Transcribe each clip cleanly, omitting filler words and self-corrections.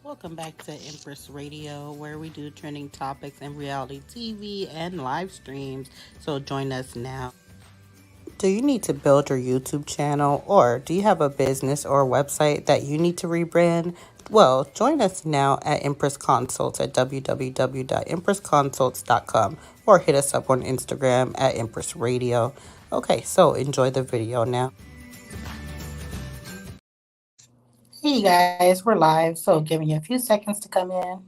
Welcome back to Empress Radio, where we do trending topics in reality TV and live streams. So join us now. Do you need to build your YouTube channel, or do you have a business or a website that you need to rebrand? Well, join us now at Empress Consults at www.empressconsults.com or hit us up on Instagram at Empress Radio. Okay, so enjoy the video now. Hey guys, we're live, so giving you a few seconds to come in.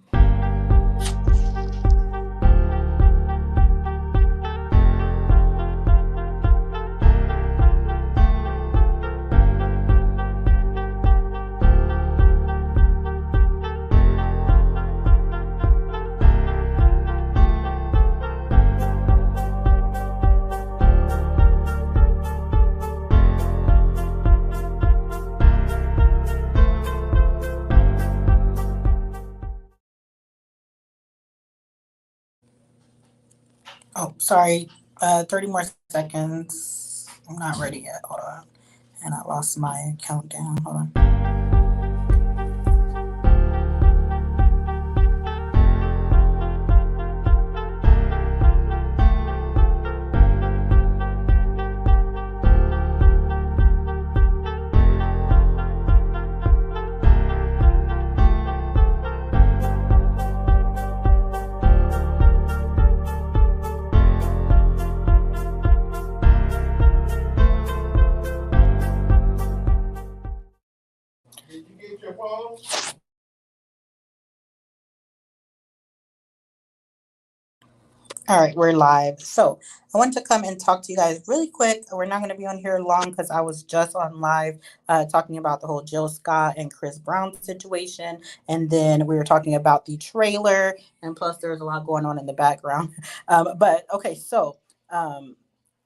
Oh, sorry. 30 more seconds. I'm not ready yet. Hold on. And I lost my countdown. Hold on. All right, we're live. So I want to come and talk to you guys really quick. We're not going to be on here long because I was just on live talking about the whole Jill Scott and Chris Brown situation. And then we were talking about the trailer. And plus, there's a lot going on in the background. But okay, so um,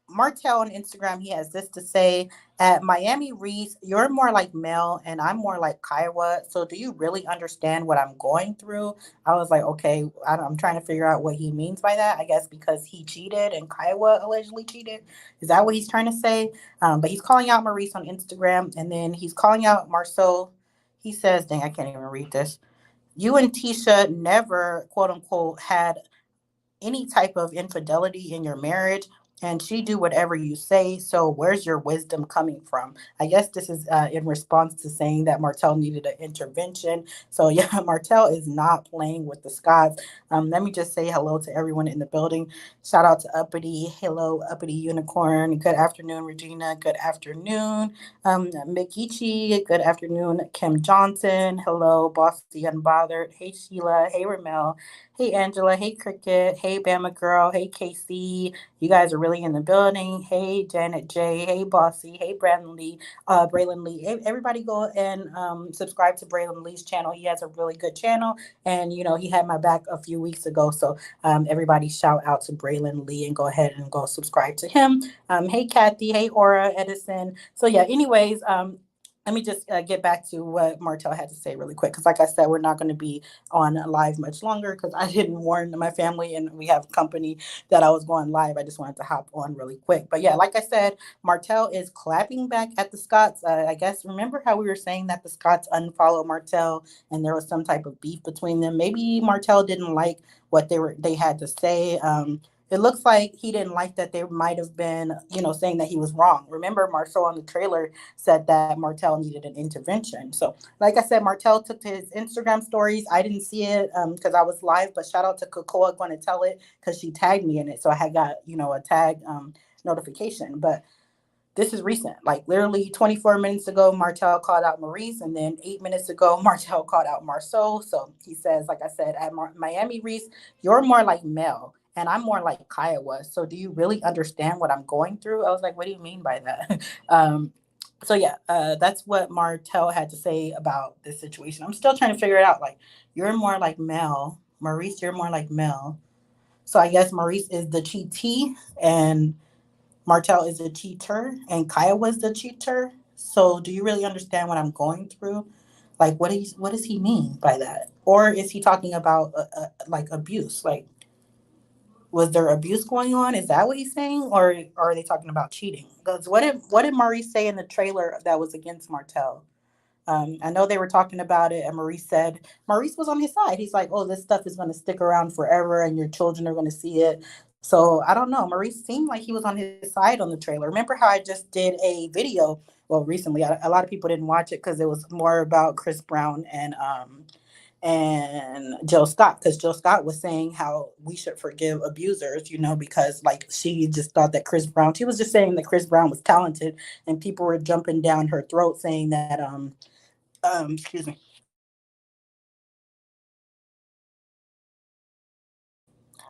Martell on Instagram, he has this to say at Miami Reese, you're more like Mel and I'm more like Kiowa. So do you really understand what I'm going through? I was like, okay, I'm trying to figure out what he means by that. I guess because he cheated and Kiowa allegedly cheated. Is that what he's trying to say? But he's calling out Maurice on Instagram and then he's calling out Marsau. He says, dang, I can't even read this. You and Tisha never, quote unquote, had any type of infidelity in your marriage and she do whatever you say, so where's your wisdom coming from? I guess this is in response to saying that Martell needed an intervention. So yeah, Martell is not playing with the Scots. Let me just say hello to everyone in the building. Shout out to Uppity. Hello, Uppity Unicorn. Good afternoon, Regina. Good afternoon, Mikichi. Good afternoon, Kim Johnson. Hello, Bossy Unbothered. Hey, Sheila. Hey, Ramel. Hey Angela, hey Cricket, hey Bama Girl, hey KC. You guys are really in the building. Hey Janet J, hey Bossy, hey Braylon Lee. Hey, everybody go and subscribe to Braylon Lee's channel. He has a really good channel, and you know he had my back a few weeks ago. So everybody shout out to Braylon Lee and go ahead and go subscribe to him. Hey Kathy, hey Aura Edison. So yeah, anyways, let me just get back to what Martell had to say really quick. Because, like I said, we're not going to be on live much longer because I didn't warn my family and we have company that I was going live. I just wanted to hop on really quick. But yeah, like I said, Martell is clapping back at the Scots. I guess, remember how we were saying that the Scots unfollowed Martell and there was some type of beef between them? Maybe Martell didn't like what they had to say. It looks like he didn't like that they might have been, saying that he was wrong. Remember, Marceau on the trailer said that Martell needed an intervention. So, like I said, Martell took to his Instagram stories. I didn't see it because I was live, but shout out to Cocoa going to tell it because she tagged me in it. So I had got, a tag notification. But this is recent. Like literally 24 minutes ago, Martell called out Maurice, and then 8 minutes ago, Martell called out Marceau. So he says, like I said, at Miami Reese, you're more like Mel, and I'm more like Kiowa. So do you really understand what I'm going through? I was like, what do you mean by that? So yeah, that's what Martell had to say about this situation. I'm still trying to figure it out. Like, you're more like Mel, Maurice. You're more like Mel. So I guess Maurice is the cheatee, and Martell is a cheater and Kaya was the cheater. So do you really understand what I'm going through? Like what does he mean by that? Or is he talking about like abuse? Like was there abuse going on? Is that what he's saying? Or are they talking about cheating? Because what did Maurice say in the trailer that was against Martell? I know they were talking about it, and Maurice was on his side. He's like, "Oh, this stuff is going to stick around forever, and your children are going to see it." So I don't know. Maurice seemed like he was on his side on the trailer. Remember how I just did a video? Well, recently, a lot of people didn't watch it because it was more about Chris Brown and Jill Scott, because Jill Scott was saying how we should forgive abusers, because like she just thought that she was just saying that Chris Brown was talented, and people were jumping down her throat saying that excuse me.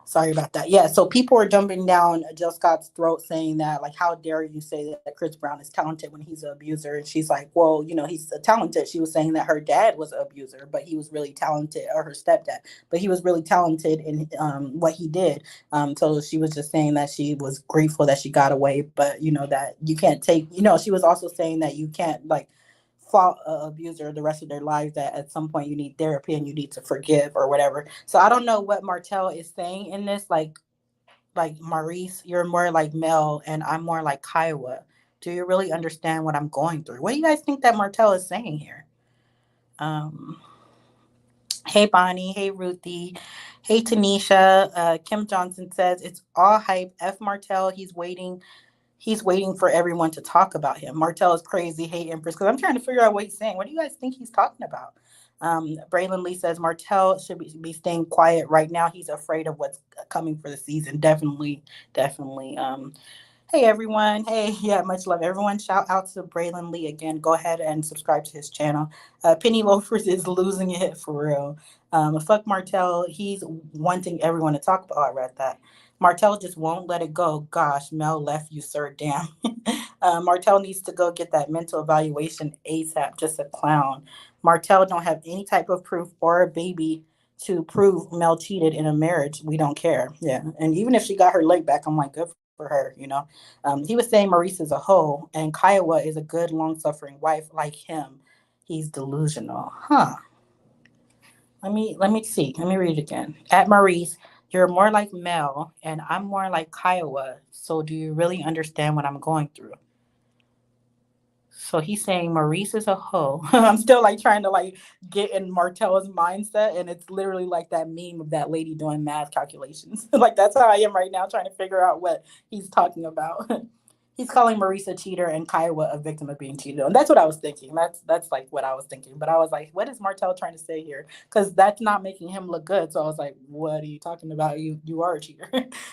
Sorry about that. Yeah, so people were jumping down Jill Scott's throat saying that, like, how dare you say that Chris Brown is talented when he's an abuser? And she's like, well, he's talented. She was saying that her dad was an abuser, but he was really talented, or her stepdad, but he was really talented in what he did. So she was just saying that she was grateful that she got away, but that you can't take. She was also saying that you can't like fault a abuser the rest of their lives, that at some point you need therapy and you need to forgive or whatever. So I don't know what Martell is saying in this, like Maurice, you're more like Mel and I'm more like Kiowa. Do you really understand what I'm going through? What do you guys think that Martell is saying here? Um, hey Bonnie, hey Ruthie, hey Tanisha. Kim Johnson says it's all hype. F Martell, he's waiting for everyone to talk about him. Martell is crazy. Hey, Empress. Because I'm trying to figure out what he's saying. What do you guys think he's talking about? Braylon Lee says Martell should be staying quiet right now. He's afraid of what's coming for the season. Definitely, definitely. Hey everyone. Hey, yeah, much love everyone. Shout out to Braylon Lee again. Go ahead and subscribe to his channel. Penny Loafers is losing it for real. Fuck Martell. He's wanting everyone to talk about. Oh, I read that. Martell just won't let it go. Gosh, Mel left you, sir. Damn. Martell needs to go get that mental evaluation ASAP. Just a clown. Martell don't have any type of proof or a baby to prove Mel cheated in a marriage. We don't care. Yeah. And even if she got her leg back, I'm like, good for her. He was saying Maurice is a hoe and Kiowa is a good, long suffering wife like him. He's delusional. Huh. Let me see. Let me read it again. At Maurice, you're more like Mel and I'm more like Kiowa. So do you really understand what I'm going through? So he's saying Maurice is a hoe. I'm still like trying to like get in Martell's mindset, and it's literally like that meme of that lady doing math calculations. Like that's how I am right now, trying to figure out what he's talking about. He's calling Maurice a cheater and Kiowa a victim of being cheated on. That's what I was thinking. That's like what I was thinking. But I was like, what is Martell trying to say here? Because that's not making him look good. So I was like, what are you talking about? You are a cheater.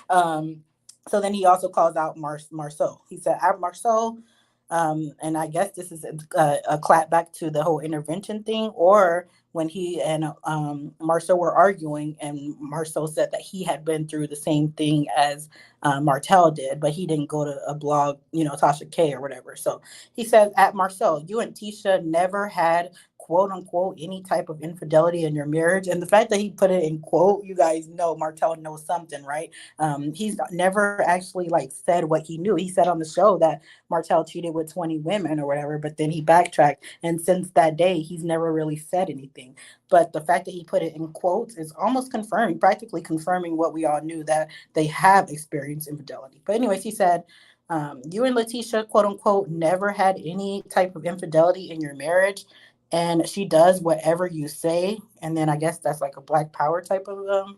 um, so then he also calls out Marsau. He said, at Marsau, and I guess this is a clap back to the whole intervention thing, or when he and Marceau were arguing, and Marceau said that he had been through the same thing as Martell did, but he didn't go to a blog, Tasha K or whatever. So he says, at Marceau, you and Tisha never had quote unquote any type of infidelity in your marriage. And the fact that he put it in quote, you guys know Martell knows something, right? He's never actually like said what he knew. He said on the show that Martell cheated with 20 women or whatever, but then he backtracked. And since that day, he's never really said anything. But the fact that he put it in quotes is almost confirming, practically confirming what we all knew, that they have experienced infidelity. But, anyways, he said, you and Letitia, quote unquote, never had any type of infidelity in your marriage. And she does whatever you say. And then I guess that's like a Black Power type of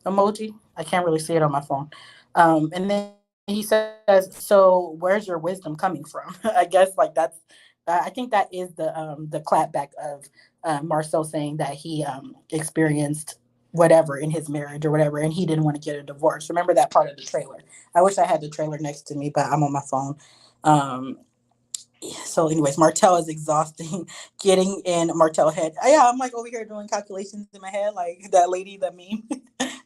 emoji. I can't really see it on my phone. And then he says, "So where's your wisdom coming from?" I guess like I think that is the clapback of Marcel saying that he experienced whatever in his marriage or whatever, and he didn't want to get a divorce. Remember that part of the trailer? I wish I had the trailer next to me, but I'm on my phone. Um, so anyways, Martell is exhausting. Getting in Martell head. Yeah, I'm like over here doing calculations in my head, like that lady, that meme.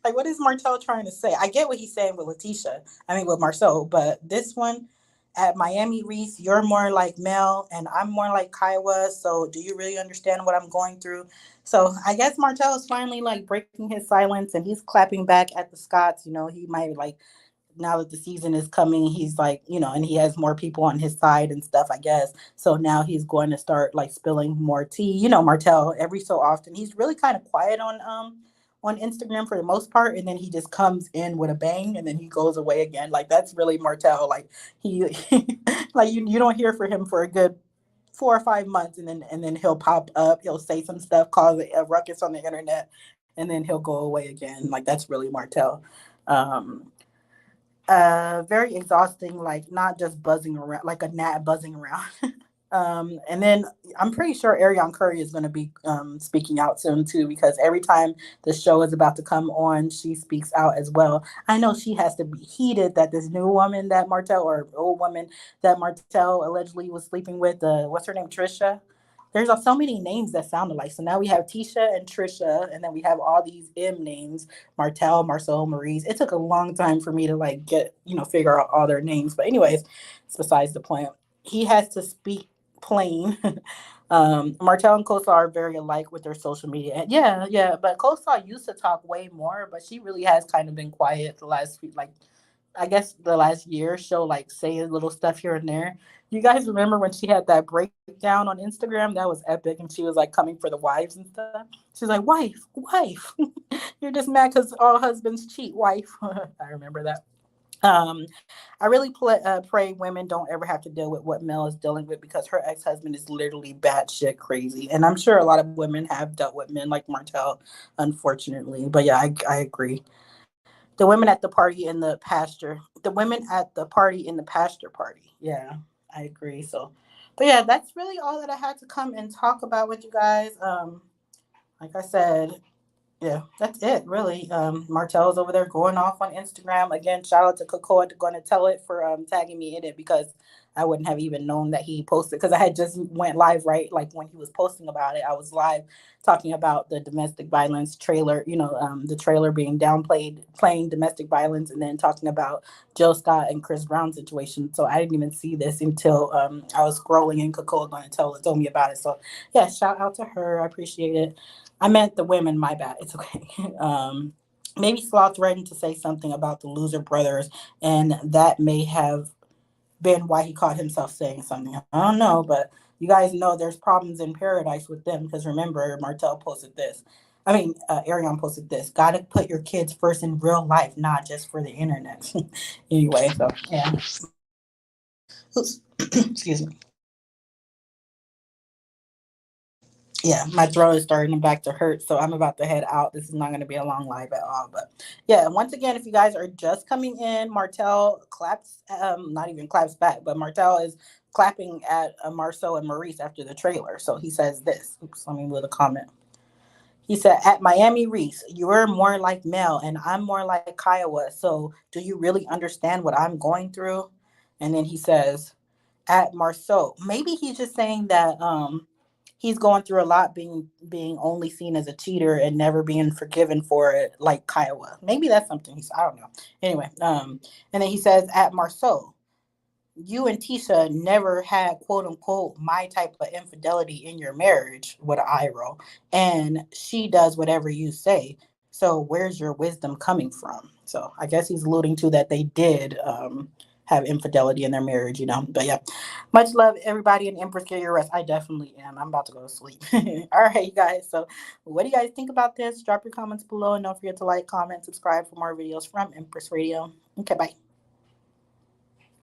Like, what is Martell trying to say? I get what he's saying with Letitia. I mean, with Marceau, but this one at Miami Reese, you're more like Mel and I'm more like Kiowa. So do you really understand what I'm going through? So I guess Martell is finally like breaking his silence and he's clapping back at the Scots. He might like, now that the season is coming, he's like, and he has more people on his side and stuff, I guess. So now he's going to start like spilling more tea. Martell, every so often, he's really kind of quiet on Instagram for the most part, and then he just comes in with a bang and then he goes away again. Like that's really Martell. Like he like you don't hear for him for a good 4 or 5 months, and then he'll pop up, he'll say some stuff, cause a ruckus on the internet, and then he'll go away again. Like that's really Martell. Um, very exhausting, like not just buzzing around like a gnat buzzing around. And then I'm pretty sure Ariane Curry is going to be speaking out soon too, because every time the show is about to come on, she speaks out as well. I know she has to be heated that this new woman that Martell, or old woman that Martell allegedly was sleeping with, what's her name, Trisha. There's so many names that sound alike. So now we have Tisha and Trisha, and then we have all these M names: Martell, Marsau, Maurice. It took a long time for me to like get, figure out all their names. But anyways, it's besides the point. He has to speak plain. Martell and Kosa are very alike with their social media. And yeah, yeah, but Kosa used to talk way more, but she really has kind of been quiet the last few, like, I guess the last year. She'll like say a little stuff here and there. You guys remember when she had that breakdown on Instagram? That was epic, and she was like coming for the wives and stuff. She's like, "Wife, wife, you're just mad because all husbands cheat, wife." I remember that. Um, I really pray women don't ever have to deal with what Mel is dealing with, because her ex husband is literally batshit crazy, and I'm sure a lot of women have dealt with men like Martell, unfortunately. But yeah, I agree. The women at the party in the pasture. The women at the party in the pasture party. Yeah, I agree. So, but yeah, that's really all that I had to come and talk about with you guys. Like I said, yeah, that's it, really. Martell's over there going off on Instagram. Again, shout out to Cocoa going to tell it for tagging me in it, because I wouldn't have even known that he posted, because I had just went live, right? Like when he was posting about it, I was live talking about the domestic violence trailer, the trailer being downplayed, playing domestic violence, and then talking about Jill Scott and Chris Brown situation. So I didn't even see this until I was scrolling, and Cocoa going to told me about it. So yeah, shout out to her. I appreciate it. I meant the women, my bad. It's okay. Maybe Sloth threatened to say something about the Loser Brothers, and that may have been why he caught himself saying something. I don't know, but you guys know there's problems in paradise with them, because remember, Martell posted this. Ariane posted this. Gotta put your kids first in real life, not just for the internet. Anyway, so yeah. Oops. Excuse me. Yeah, my throat is starting back to hurt, so I'm about to head out. This is not going to be a long live at all, but yeah. Once again, if you guys are just coming in, Martell claps, not even claps back, but Martell is clapping at Marceau and Maurice after the trailer. So he says this. Oops, let me move the comment. He said, "At Miami Reese, you're more like Mel, and I'm more like Kiowa. So do you really understand what I'm going through?" And then he says, "At Marceau, maybe he's just saying that he's going through a lot, being only seen as a cheater and never being forgiven for it, like Kiowa. Maybe that's something he's, I don't know. Anyway, and then he says, at Marceau, you and Tisha never had, quote unquote, my type of infidelity in your marriage, with an eye roll, and she does whatever you say. So where's your wisdom coming from?" So I guess he's alluding to that they did have infidelity in their marriage, But yeah, much love, everybody, and Empress, get your rest. I definitely am. I'm about to go to sleep. All right, you guys. So what do you guys think about this? Drop your comments below, and don't forget to like, comment, subscribe for more videos from Empress Radio. Okay, bye.